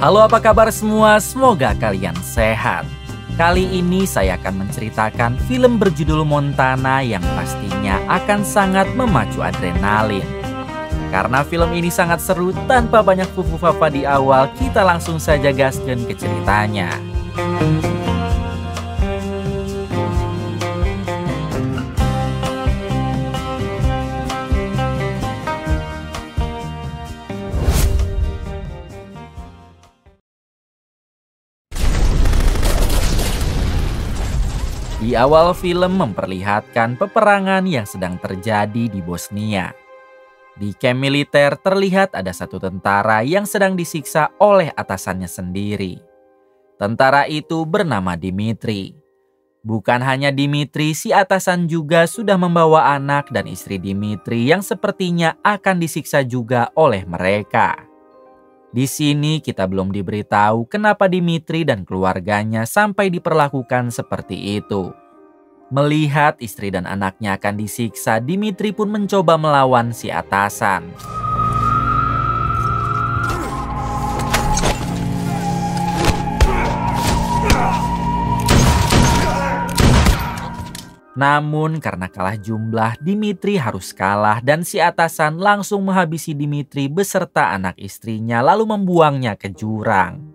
Halo, apa kabar semua? Semoga kalian sehat. Kali ini saya akan menceritakan film berjudul Montana yang pastinya akan sangat memacu adrenalin. Karena film ini sangat seru, tanpa banyak fufu-fafa di awal, kita langsung saja gaskeun ke ceritanya. Di awal film memperlihatkan peperangan yang sedang terjadi di Bosnia. Di kamp militer terlihat ada satu tentara yang sedang disiksa oleh atasannya sendiri. Tentara itu bernama Dimitri. Bukan hanya Dimitri, si atasan juga sudah membawa anak dan istri Dimitri yang sepertinya akan disiksa juga oleh mereka. Di sini kita belum diberitahu kenapa Dimitri dan keluarganya sampai diperlakukan seperti itu. Melihat istri dan anaknya akan disiksa, Dimitri pun mencoba melawan si atasan. Namun karena kalah jumlah, Dimitri harus kalah dan si atasan langsung menghabisi Dimitri beserta anak istrinya lalu membuangnya ke jurang.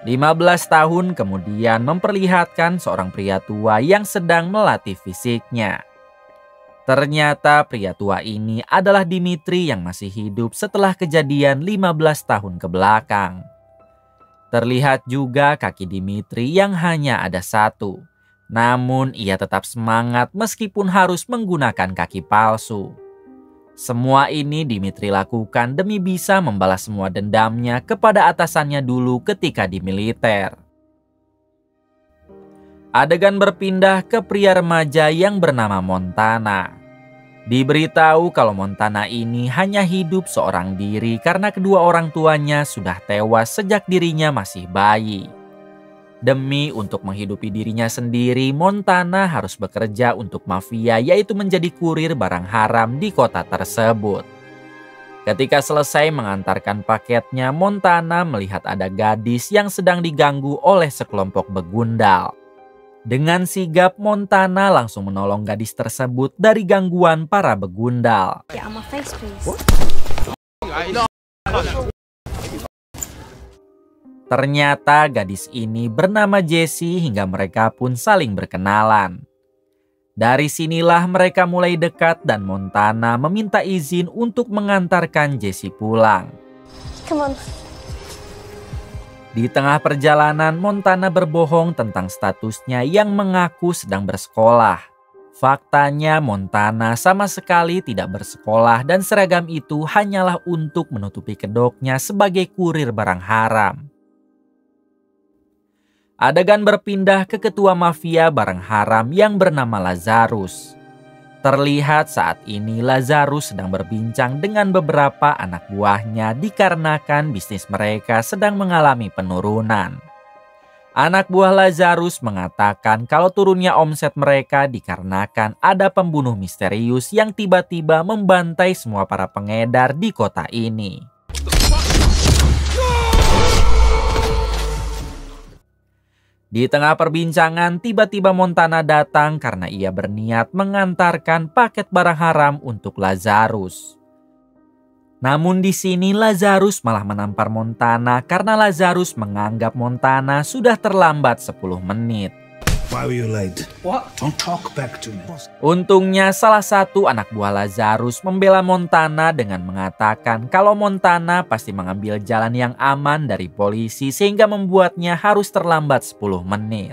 Lima 15 tahun kemudian memperlihatkan seorang pria tua yang sedang melatih fisiknya. Ternyata pria tua ini adalah Dimitri yang masih hidup setelah kejadian 15 tahun ke belakang. Terlihat juga kaki Dimitri yang hanya ada satu. Namun ia tetap semangat meskipun harus menggunakan kaki palsu. Semua ini Dimitri lakukan demi bisa membalas semua dendamnya kepada atasannya dulu ketika di militer. Adegan berpindah ke pria remaja yang bernama Montana. Diberitahu kalau Montana ini hanya hidup seorang diri karena kedua orang tuanya sudah tewas sejak dirinya masih bayi. Demi untuk menghidupi dirinya sendiri, Montana harus bekerja untuk mafia, yaitu menjadi kurir barang haram di kota tersebut. Ketika selesai mengantarkan paketnya, Montana melihat ada gadis yang sedang diganggu oleh sekelompok begundal. Dengan sigap, Montana langsung menolong gadis tersebut dari gangguan para begundal. Ternyata gadis ini bernama Jessie hingga mereka pun saling berkenalan. Dari sinilah mereka mulai dekat dan Montana meminta izin untuk mengantarkan Jessie pulang. Come on. Di tengah perjalanan, Montana berbohong tentang statusnya yang mengaku sedang bersekolah. Faktanya Montana sama sekali tidak bersekolah dan seragam itu hanyalah untuk menutupi kedoknya sebagai kurir barang haram. Adegan berpindah ke ketua mafia barang haram yang bernama Lazarus. Terlihat saat ini Lazarus sedang berbincang dengan beberapa anak buahnya dikarenakan bisnis mereka sedang mengalami penurunan. Anak buah Lazarus mengatakan kalau turunnya omset mereka dikarenakan ada pembunuh misterius yang tiba-tiba membantai semua para pengedar di kota ini. Di tengah perbincangan, tiba-tiba Montana datang karena ia berniat mengantarkan paket barang haram untuk Lazarus. Namun di sini Lazarus malah menampar Montana karena Lazarus menganggap Montana sudah terlambat 10 menit. Why were you late? What? Don't talk back to me. Untungnya salah satu anak buah Lazarus membela Montana dengan mengatakan kalau Montana pasti mengambil jalan yang aman dari polisi sehingga membuatnya harus terlambat 10 menit.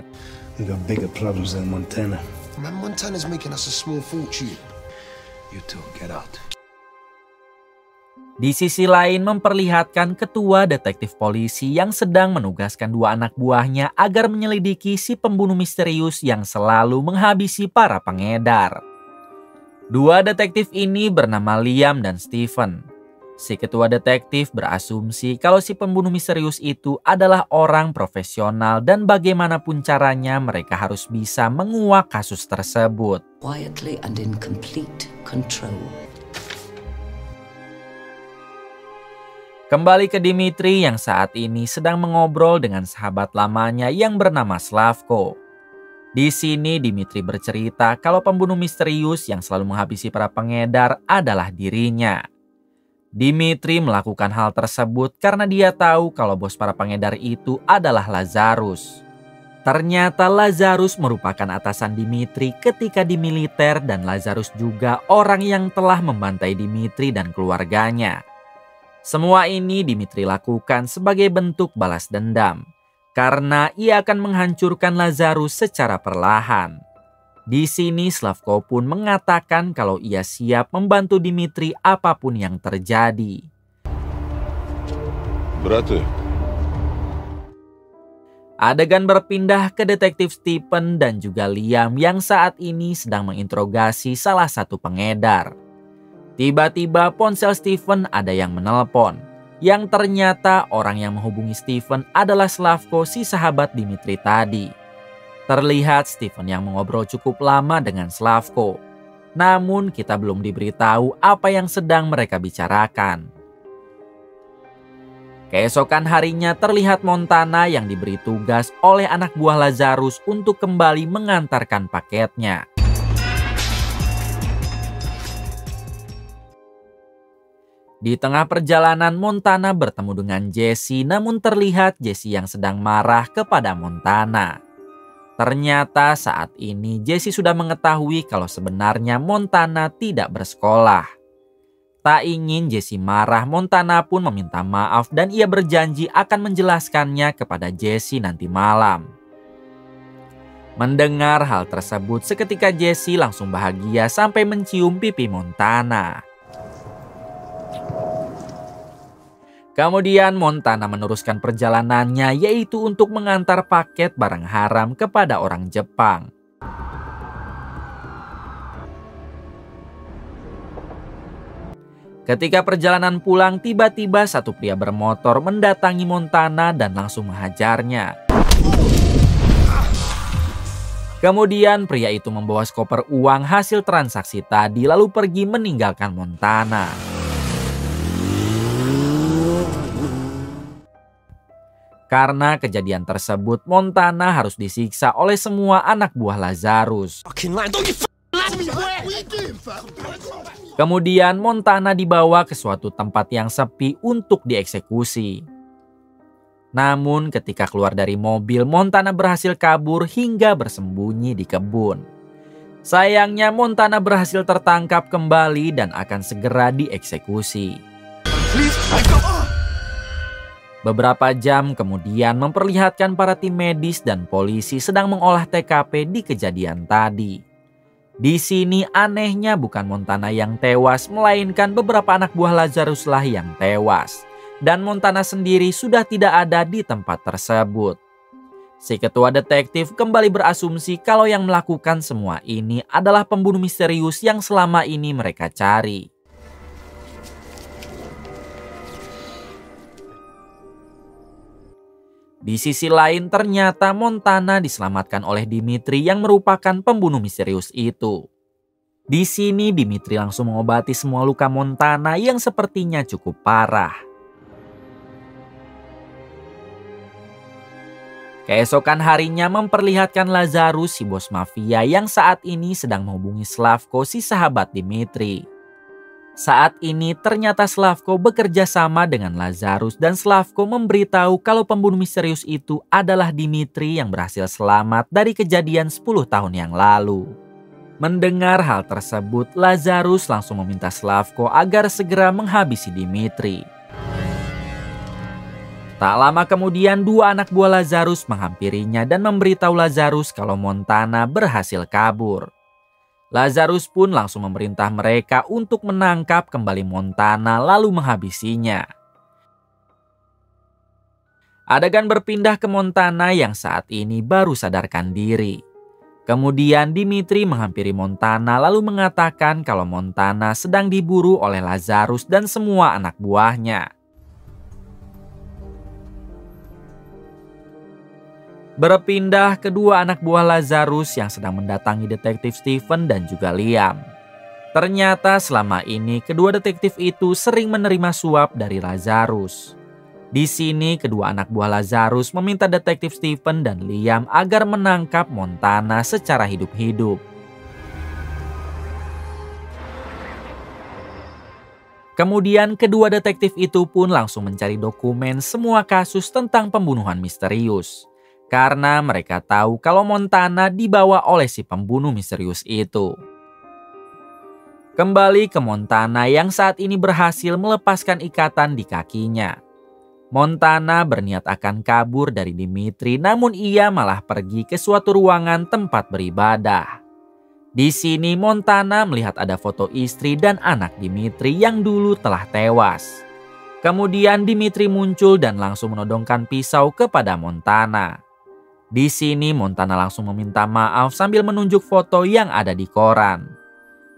We got bigger problems than Montana. Man, Montana's making us a small fortune. You two, get out. Di sisi lain memperlihatkan ketua detektif polisi yang sedang menugaskan dua anak buahnya agar menyelidiki si pembunuh misterius yang selalu menghabisi para pengedar. Dua detektif ini bernama Liam dan Stephen. Si ketua detektif berasumsi kalau si pembunuh misterius itu adalah orang profesional dan bagaimanapun caranya mereka harus bisa menguak kasus tersebut. Quietly and in complete control. Kembali ke Dimitri yang saat ini sedang mengobrol dengan sahabat lamanya yang bernama Slavko. Di sini Dimitri bercerita kalau pembunuh misterius yang selalu menghabisi para pengedar adalah dirinya. Dimitri melakukan hal tersebut karena dia tahu kalau bos para pengedar itu adalah Lazarus. Ternyata Lazarus merupakan atasan Dimitri ketika di militer dan Lazarus juga orang yang telah membantai Dimitri dan keluarganya. Semua ini Dimitri lakukan sebagai bentuk balas dendam, karena ia akan menghancurkan Lazarus secara perlahan. Di sini Slavko pun mengatakan kalau ia siap membantu Dimitri apapun yang terjadi. Brate. Adegan berpindah ke detektif Stephen dan juga Liam yang saat ini sedang menginterogasi salah satu pengedar. Tiba-tiba ponsel Stephen ada yang menelpon, yang ternyata orang yang menghubungi Stephen adalah Slavko, si sahabat Dimitri tadi. Terlihat Stephen yang mengobrol cukup lama dengan Slavko, namun kita belum diberitahu apa yang sedang mereka bicarakan. Keesokan harinya terlihat Montana yang diberi tugas oleh anak buah Lazarus untuk kembali mengantarkan paketnya. Di tengah perjalanan Montana bertemu dengan Jesse, namun terlihat Jesse yang sedang marah kepada Montana. Ternyata saat ini Jesse sudah mengetahui kalau sebenarnya Montana tidak bersekolah. Tak ingin Jesse marah, Montana pun meminta maaf dan ia berjanji akan menjelaskannya kepada Jesse nanti malam. Mendengar hal tersebut, seketika Jesse langsung bahagia sampai mencium pipi Montana. Kemudian Montana meneruskan perjalanannya, yaitu untuk mengantar paket barang haram kepada orang Jepang. Ketika perjalanan pulang, tiba-tiba satu pria bermotor mendatangi Montana dan langsung menghajarnya. Kemudian pria itu membawa skoper uang hasil transaksi tadi lalu pergi meninggalkan Montana. Karena kejadian tersebut, Montana harus disiksa oleh semua anak buah Lazarus. Kemudian Montana dibawa ke suatu tempat yang sepi untuk dieksekusi. Namun ketika keluar dari mobil, Montana berhasil kabur hingga bersembunyi di kebun. Sayangnya Montana berhasil tertangkap kembali dan akan segera dieksekusi. Beberapa jam kemudian memperlihatkan para tim medis dan polisi sedang mengolah TKP di kejadian tadi. Di sini anehnya bukan Montana yang tewas, melainkan beberapa anak buah Lazarus lah yang tewas. Dan Montana sendiri sudah tidak ada di tempat tersebut. Si ketua detektif kembali berasumsi kalau yang melakukan semua ini adalah pembunuh misterius yang selama ini mereka cari. Di sisi lain ternyata Montana diselamatkan oleh Dimitri yang merupakan pembunuh misterius itu. Di sini Dimitri langsung mengobati semua luka Montana yang sepertinya cukup parah. Keesokan harinya memperlihatkan Lazarus, si bos mafia yang saat ini sedang menghubungi Slavko, si sahabat Dimitri. Saat ini ternyata Slavko bekerja sama dengan Lazarus dan Slavko memberitahu kalau pembunuh misterius itu adalah Dimitri yang berhasil selamat dari kejadian 10 tahun yang lalu. Mendengar hal tersebut, Lazarus langsung meminta Slavko agar segera menghabisi Dimitri. Tak lama kemudian dua anak buah Lazarus menghampirinya dan memberitahu Lazarus kalau Montana berhasil kabur. Lazarus pun langsung memerintah mereka untuk menangkap kembali Montana lalu menghabisinya. Adegan berpindah ke Montana yang saat ini baru sadarkan diri. Kemudian Dimitri menghampiri Montana lalu mengatakan kalau Montana sedang diburu oleh Lazarus dan semua anak buahnya. Berpindah kedua anak buah Lazarus yang sedang mendatangi detektif Stephen dan juga Liam. Ternyata selama ini kedua detektif itu sering menerima suap dari Lazarus. Di sini kedua anak buah Lazarus meminta detektif Stephen dan Liam agar menangkap Montana secara hidup-hidup. Kemudian kedua detektif itu pun langsung mencari dokumen semua kasus tentang pembunuhan misterius. Karena mereka tahu kalau Montana dibawa oleh si pembunuh misterius itu. Kembali ke Montana yang saat ini berhasil melepaskan ikatan di kakinya. Montana berniat akan kabur dari Dimitri, namun ia malah pergi ke suatu ruangan tempat beribadah. Di sini Montana melihat ada foto istri dan anak Dimitri yang dulu telah tewas. Kemudian Dimitri muncul dan langsung menodongkan pisau kepada Montana. Di sini Montana langsung meminta maaf sambil menunjuk foto yang ada di koran.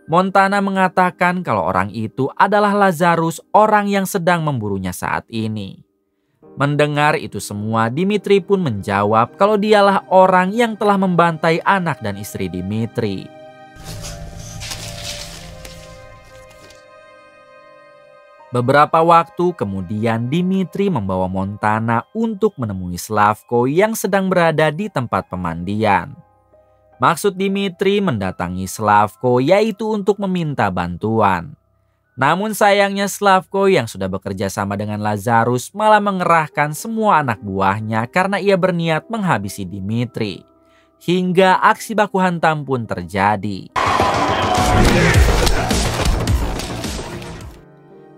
Montana mengatakan kalau orang itu adalah Lazarus, orang yang sedang memburunya saat ini. Mendengar itu semua, Dimitri pun menjawab kalau dialah orang yang telah membantai anak dan istri Dimitri. Beberapa waktu kemudian Dimitri membawa Montana untuk menemui Slavko yang sedang berada di tempat pemandian. Maksud Dimitri mendatangi Slavko yaitu untuk meminta bantuan. Namun sayangnya Slavko yang sudah bekerja sama dengan Lazarus malah mengerahkan semua anak buahnya karena ia berniat menghabisi Dimitri. Hingga aksi baku hantam pun terjadi.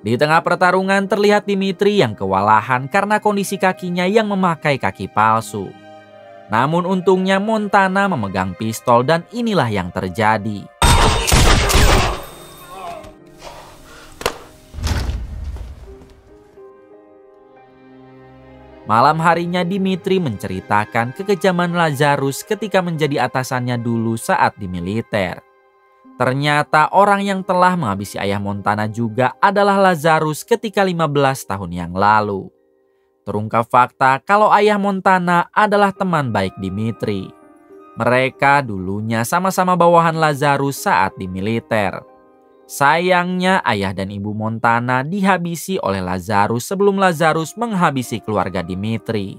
Di tengah pertarungan terlihat Dimitri yang kewalahan karena kondisi kakinya yang memakai kaki palsu. Namun untungnya Montana memegang pistol dan inilah yang terjadi. Malam harinya Dimitri menceritakan kekejaman Lazarus ketika menjadi atasannya dulu saat di militer. Ternyata orang yang telah menghabisi ayah Montana juga adalah Lazarus ketika 15 tahun yang lalu. Terungkap fakta kalau ayah Montana adalah teman baik Dimitri. Mereka dulunya sama-sama bawahan Lazarus saat di militer. Sayangnya ayah dan ibu Montana dihabisi oleh Lazarus sebelum Lazarus menghabisi keluarga Dimitri.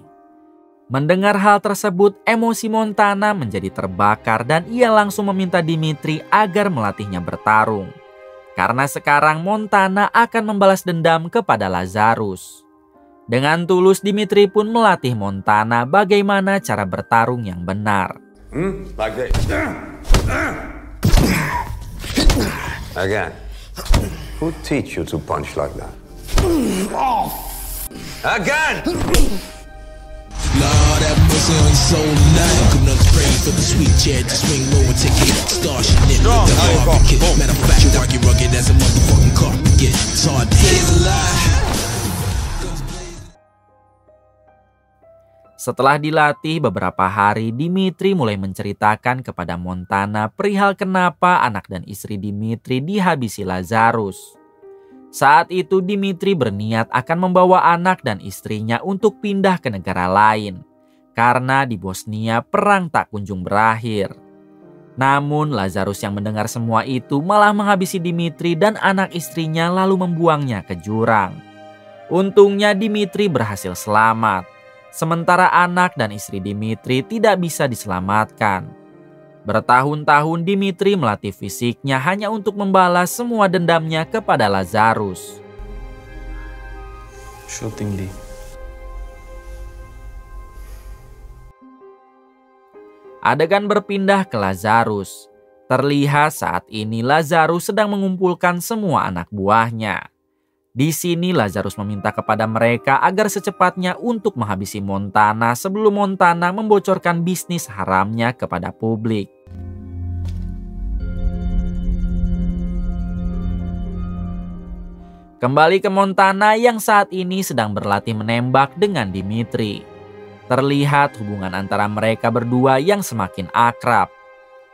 Mendengar hal tersebut, emosi Montana menjadi terbakar dan ia langsung meminta Dimitri agar melatihnya bertarung. Karena sekarang Montana akan membalas dendam kepada Lazarus. Dengan tulus Dimitri pun melatih Montana bagaimana cara bertarung yang benar. Again, who teach you to punch like that? Again! Lord have mercy on your soul tonight. Couldn't pray for the sweet chair to swing low and take it. Starship knit with the barbecue. Matter of fact, you argue rugged as a motherfucking carpet. It's hard to hate a lie. Setelah dilatih beberapa hari, Dimitri mulai menceritakan kepada Montana perihal kenapa anak dan istri Dimitri dihabisi Lazarus. Saat itu Dimitri berniat akan membawa anak dan istrinya untuk pindah ke negara lain. Karena di Bosnia perang tak kunjung berakhir. Namun Lazarus yang mendengar semua itu malah menghabisi Dimitri dan anak istrinya lalu membuangnya ke jurang. Untungnya Dimitri berhasil selamat. Sementara anak dan istri Dimitri tidak bisa diselamatkan. Bertahun-tahun Dimitri melatih fisiknya hanya untuk membalas semua dendamnya kepada Lazarus. Shooting di. Adegan berpindah ke Lazarus. Terlihat saat ini Lazarus sedang mengumpulkan semua anak buahnya. Di sini Lazarus meminta kepada mereka agar secepatnya untuk menghabisi Montana sebelum Montana membocorkan bisnis haramnya kepada publik. Kembali ke Montana yang saat ini sedang berlatih menembak dengan Dimitri. Terlihat hubungan antara mereka berdua yang semakin akrab.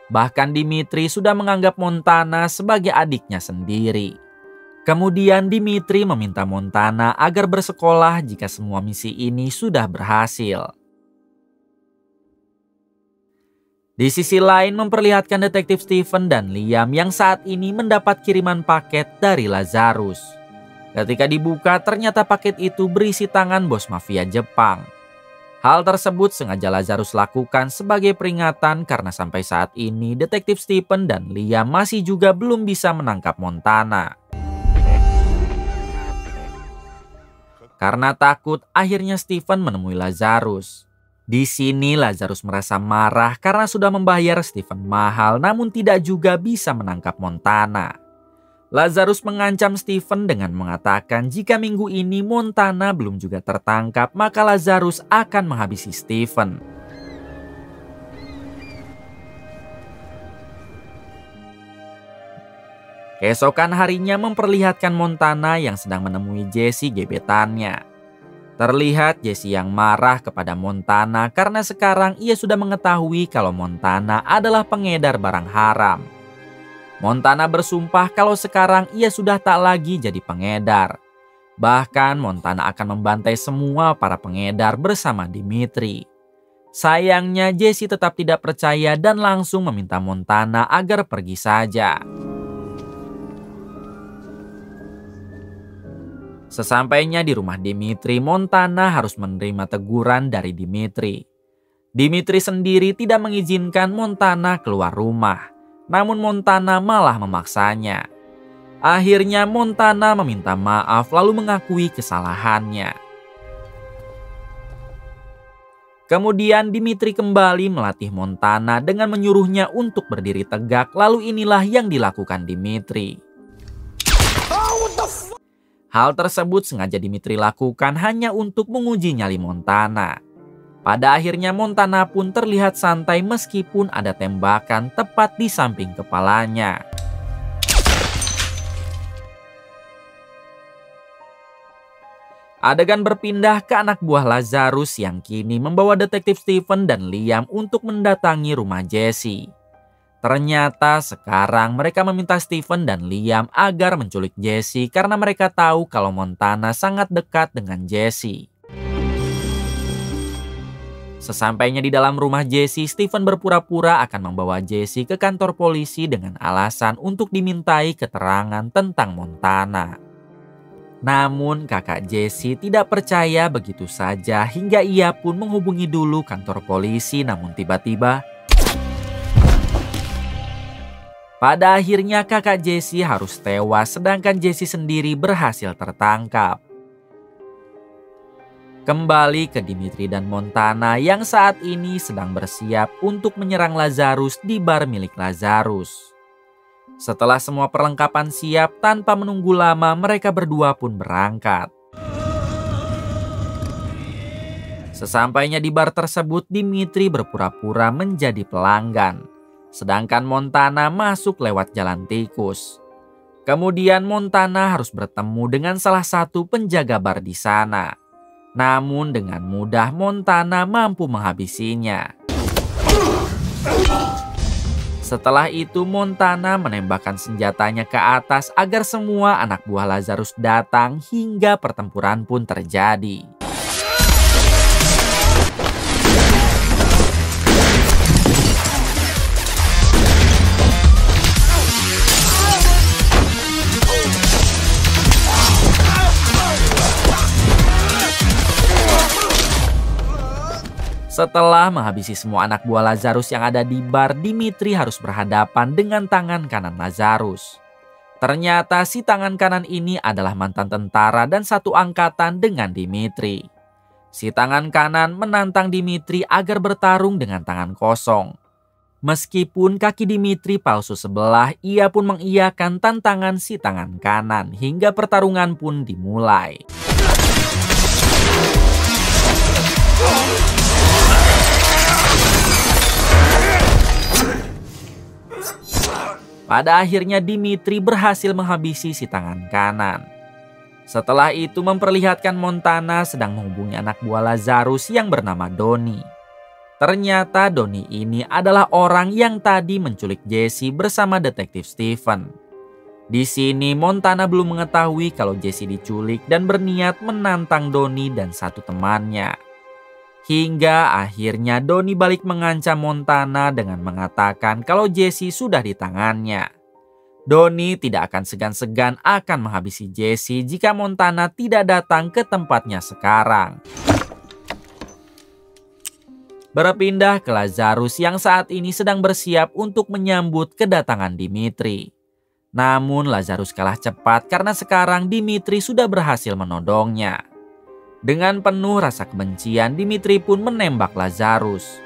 Bahkan Dimitri sudah menganggap Montana sebagai adiknya sendiri. Kemudian Dimitri meminta Montana agar bersekolah jika semua misi ini sudah berhasil. Di sisi lain memperlihatkan detektif Stephen dan Liam yang saat ini mendapat kiriman paket dari Lazarus. Ketika dibuka ternyata paket itu berisi tangan bos mafia Jepang. Hal tersebut sengaja Lazarus lakukan sebagai peringatan karena sampai saat ini detektif Stephen dan Liam masih juga belum bisa menangkap Montana. Karena takut, akhirnya Stephen menemui Lazarus. Di sini Lazarus merasa marah karena sudah membayar Stephen mahal namun tidak juga bisa menangkap Montana. Lazarus mengancam Stephen dengan mengatakan jika minggu ini Montana belum juga tertangkap maka Lazarus akan menghabisi Stephen. Keesokan harinya memperlihatkan Montana yang sedang menemui Jesse gebetannya. Terlihat Jesse yang marah kepada Montana karena sekarang ia sudah mengetahui kalau Montana adalah pengedar barang haram. Montana bersumpah kalau sekarang ia sudah tak lagi jadi pengedar. Bahkan Montana akan membantai semua para pengedar bersama Dimitri. Sayangnya Jesse tetap tidak percaya dan langsung meminta Montana agar pergi saja. Sesampainya di rumah Dimitri, Montana harus menerima teguran dari Dimitri. Dimitri sendiri tidak mengizinkan Montana keluar rumah, namun Montana malah memaksanya. Akhirnya Montana meminta maaf lalu mengakui kesalahannya. Kemudian Dimitri kembali melatih Montana dengan menyuruhnya untuk berdiri tegak, lalu inilah yang dilakukan Dimitri. Hal tersebut sengaja Dimitri lakukan hanya untuk menguji nyali Montana. Pada akhirnya Montana pun terlihat santai meskipun ada tembakan tepat di samping kepalanya. Adegan berpindah ke anak buah Lazarus yang kini membawa detektif Stephen dan Liam untuk mendatangi rumah Jesse. Ternyata sekarang mereka meminta Stephen dan Liam agar menculik Jesse karena mereka tahu kalau Montana sangat dekat dengan Jesse. Sesampainya di dalam rumah Jesse, Stephen berpura-pura akan membawa Jesse ke kantor polisi dengan alasan untuk dimintai keterangan tentang Montana. Namun kakak Jesse tidak percaya begitu saja hingga ia pun menghubungi dulu kantor polisi, namun tiba-tiba pada akhirnya kakak Jesse harus tewas sedangkan Jesse sendiri berhasil tertangkap. Kembali ke Dimitri dan Montana yang saat ini sedang bersiap untuk menyerang Lazarus di bar milik Lazarus. Setelah semua perlengkapan siap, tanpa menunggu lama mereka berdua pun berangkat. Sesampainya di bar tersebut, Dimitri berpura-pura menjadi pelanggan. Sedangkan Montana masuk lewat jalan tikus. Kemudian Montana harus bertemu dengan salah satu penjaga bar di sana. Namun dengan mudah Montana mampu menghabisinya. Setelah itu Montana menembakkan senjatanya ke atas agar semua anak buah Lazarus datang hingga pertempuran pun terjadi. Setelah menghabisi semua anak buah Lazarus yang ada di bar, Dimitri harus berhadapan dengan tangan kanan Lazarus. Ternyata si tangan kanan ini adalah mantan tentara dan satu angkatan dengan Dimitri. Si tangan kanan menantang Dimitri agar bertarung dengan tangan kosong. Meskipun kaki Dimitri palsu sebelah, ia pun mengiyakan tantangan si tangan kanan hingga pertarungan pun dimulai. Pada akhirnya Dimitri berhasil menghabisi si tangan kanan. Setelah itu memperlihatkan Montana sedang menghubungi anak buah Lazarus yang bernama Donnie. Ternyata Donnie ini adalah orang yang tadi menculik Jesse bersama detektif Stephen. Di sini Montana belum mengetahui kalau Jesse diculik dan berniat menantang Donnie dan satu temannya. Hingga akhirnya Donnie balik mengancam Montana dengan mengatakan kalau Jesse sudah di tangannya. Donnie tidak akan segan-segan akan menghabisi Jesse jika Montana tidak datang ke tempatnya sekarang. Berpindah ke Lazarus yang saat ini sedang bersiap untuk menyambut kedatangan Dimitri. Namun Lazarus kalah cepat karena sekarang Dimitri sudah berhasil menodongnya. Dengan penuh rasa kebencian, Dimitri pun menembak Lazarus.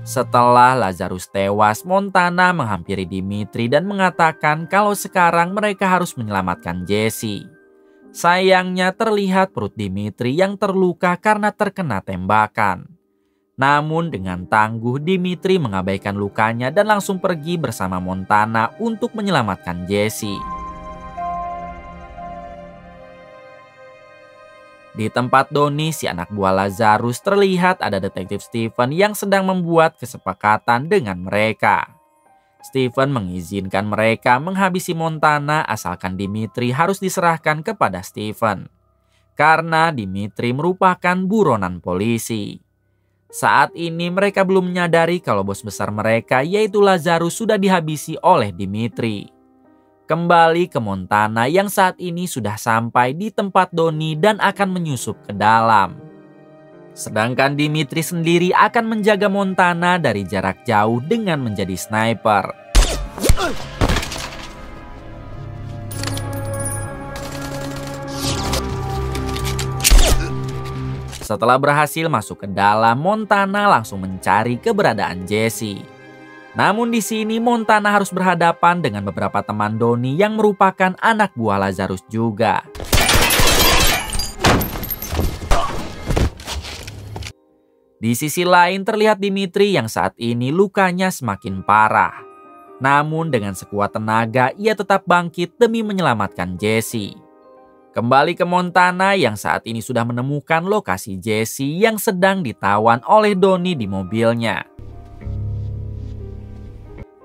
Setelah Lazarus tewas, Montana menghampiri Dimitri dan mengatakan kalau sekarang mereka harus menyelamatkan Jesse. Sayangnya terlihat perut Dimitri yang terluka karena terkena tembakan. Namun dengan tangguh Dimitri mengabaikan lukanya dan langsung pergi bersama Montana untuk menyelamatkan Jesse. Di tempat Donnie, si anak buah Lazarus, terlihat ada detektif Stephen yang sedang membuat kesepakatan dengan mereka. Stephen mengizinkan mereka menghabisi Montana asalkan Dimitri harus diserahkan kepada Stephen. Karena Dimitri merupakan buronan polisi. Saat ini mereka belum menyadari kalau bos besar mereka yaitu Lazarus sudah dihabisi oleh Dimitri. Kembali ke Montana yang saat ini sudah sampai di tempat Donnie dan akan menyusup ke dalam. Sedangkan Dimitri sendiri akan menjaga Montana dari jarak jauh dengan menjadi sniper. Setelah berhasil masuk ke dalam, Montana langsung mencari keberadaan Jesse. Namun di sini Montana harus berhadapan dengan beberapa teman Donnie yang merupakan anak buah Lazarus juga. Di sisi lain terlihat Dimitri yang saat ini lukanya semakin parah. Namun dengan sekuat tenaga ia tetap bangkit demi menyelamatkan Jesse. Kembali ke Montana yang saat ini sudah menemukan lokasi Jesse yang sedang ditawan oleh Donnie di mobilnya.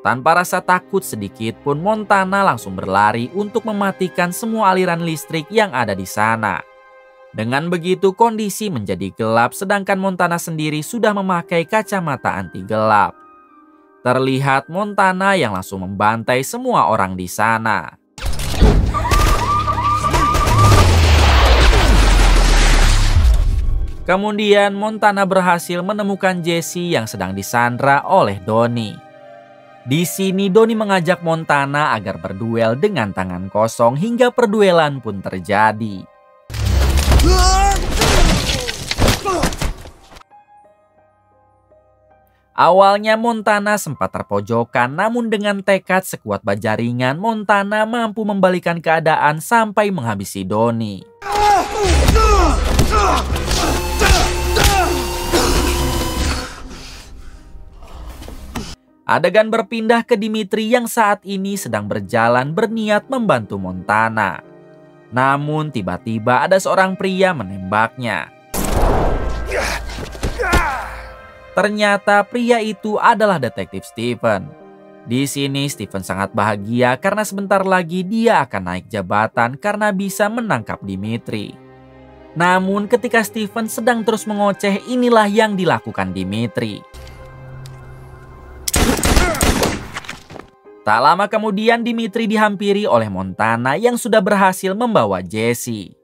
Tanpa rasa takut sedikit pun Montana langsung berlari untuk mematikan semua aliran listrik yang ada di sana. Dengan begitu kondisi menjadi gelap sedangkan Montana sendiri sudah memakai kacamata anti gelap. Terlihat Montana yang langsung membantai semua orang di sana. Kemudian Montana berhasil menemukan Jesse yang sedang disandra oleh Donnie. Di sini Donnie mengajak Montana agar berduel dengan tangan kosong hingga perduelan pun terjadi. Awalnya Montana sempat terpojokan, namun dengan tekad sekuat baja ringan Montana mampu membalikan keadaan sampai menghabisi Donnie. Adegan berpindah ke Dimitri yang saat ini sedang berjalan berniat membantu Montana. Namun tiba-tiba ada seorang pria menembaknya. Ternyata pria itu adalah detektif Stephen. Di sini Stephen sangat bahagia karena sebentar lagi dia akan naik jabatan karena bisa menangkap Dimitri. Namun ketika Stephen sedang terus mengoceh, inilah yang dilakukan Dimitri. Tak lama kemudian Dimitri dihampiri oleh Montana yang sudah berhasil membawa Jesse.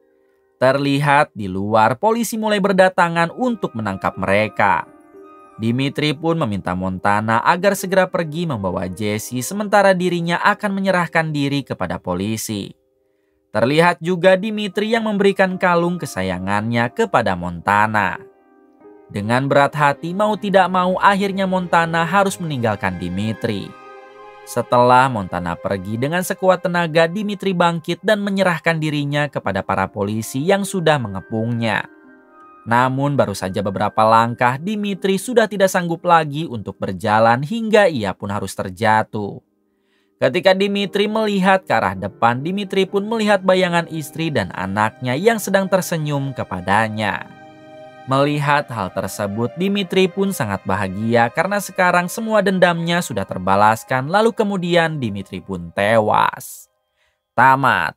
Terlihat di luar polisi mulai berdatangan untuk menangkap mereka. Dimitri pun meminta Montana agar segera pergi membawa Jesse sementara dirinya akan menyerahkan diri kepada polisi. Terlihat juga Dimitri yang memberikan kalung kesayangannya kepada Montana. Dengan berat hati mau tidak mau akhirnya Montana harus meninggalkan Dimitri. Setelah Montana pergi dengan sekuat tenaga, Dimitri bangkit dan menyerahkan dirinya kepada para polisi yang sudah mengepungnya. Namun baru saja beberapa langkah, Dimitri sudah tidak sanggup lagi untuk berjalan hingga ia pun harus terjatuh. Ketika Dimitri melihat ke arah depan, Dimitri pun melihat bayangan istri dan anaknya yang sedang tersenyum kepadanya. Melihat hal tersebut, Dimitri pun sangat bahagia karena sekarang semua dendamnya sudah terbalaskan, lalu kemudian Dimitri pun tewas. Tamat.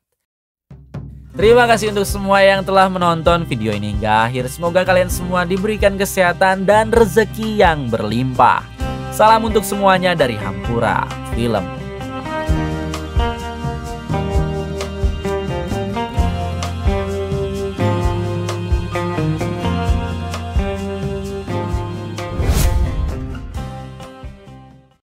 Terima kasih untuk semua yang telah menonton video ini hingga akhir. Semoga kalian semua diberikan kesehatan dan rezeki yang berlimpah. Salam untuk semuanya dari Hampura Film.